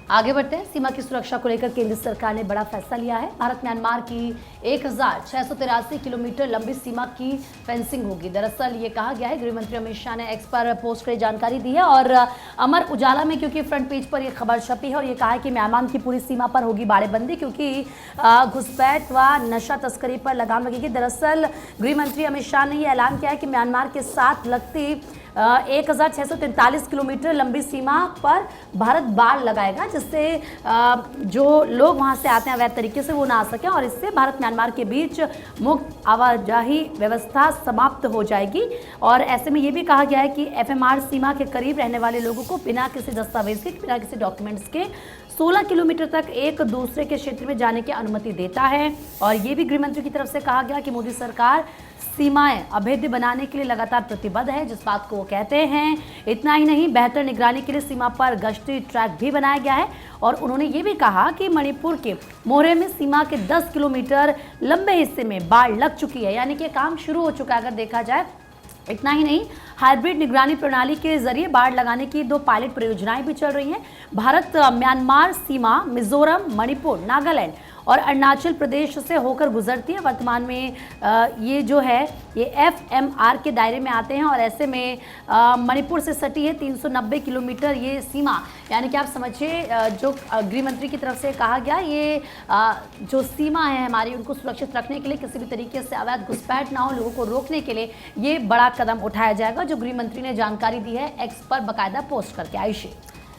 आगे बढ़ते हैं। सीमा की सुरक्षा को लेकर केंद्र सरकार ने बड़ा फैसला लिया है। भारत म्यांमार की 1683 किलोमीटर लंबी सीमा की फेंसिंग होगी। दरअसल ये कहा गया है, गृह मंत्री अमित शाह ने एक्स पर पोस्ट कर जानकारी दी है और अमर उजाला में क्योंकि फ्रंट पेज पर यह खबर छपी है और ये कहा है कि म्यांमार की पूरी सीमा पर होगी बाड़ेबंदी क्योंकि घुसपैठ व नशा तस्करी पर लगाम लगेगी। दरअसल गृह मंत्री अमित शाह ने यह ऐलान किया है कि म्यांमार के साथ लगती 1643 किलोमीटर लंबी सीमा पर भारत बाड़ लगाएगा, जिससे जो लोग वहां से आते हैं अवैध तरीके से वो ना आ सकें और इससे भारत म्यांमार के बीच मुक्त आवाजाही व्यवस्था समाप्त हो जाएगी। और ऐसे में ये भी कहा गया है कि एफएमआर सीमा के करीब रहने वाले लोगों को बिना किसी दस्तावेज के, बिना किसी डॉक्यूमेंट्स के 16 किलोमीटर तक एक दूसरे के क्षेत्र में जाने की अनुमति देता है। और ये भी गृहमंत्री की तरफ से कहा गया कि मोदी सरकार सीमाएं अभेद्य बनाने के लिए लगातार प्रतिबद्ध है, जिस बात को वो कहते हैं। इतना ही नहीं, बेहतर निगरानी के लिए सीमा पर गश्ती ट्रैक भी बनाया गया है और उन्होंने ये भी कहा कि मणिपुर के मोरे में सीमा के 10 किलोमीटर लंबे हिस्से में बाढ़ लग चुकी है, यानी कि काम शुरू हो चुका है अगर देखा जाए। इतना ही नहीं, हाइब्रिड निगरानी प्रणाली के जरिए बाढ़ लगाने की 2 पायलट परियोजनाएं भी चल रही हैं। भारत म्यांमार सीमा मिजोरम, मणिपुर, नागालैंड और अरुणाचल प्रदेश से होकर गुजरती है। वर्तमान में ये जो है ये एफएमआर के दायरे में आते हैं और ऐसे में मणिपुर से सटी है 390 किलोमीटर ये सीमा, यानी कि आप समझिए जो गृह मंत्री की तरफ से कहा गया ये जो सीमा है हमारी उनको सुरक्षित रखने के लिए, किसी भी तरीके से अवैध घुसपैठ ना हो, लोगों को रोकने के लिए ये बड़ा कदम उठाया जाएगा, जो गृह मंत्री ने जानकारी दी है एक्स पर बाकायदा पोस्ट करके। आयुषी।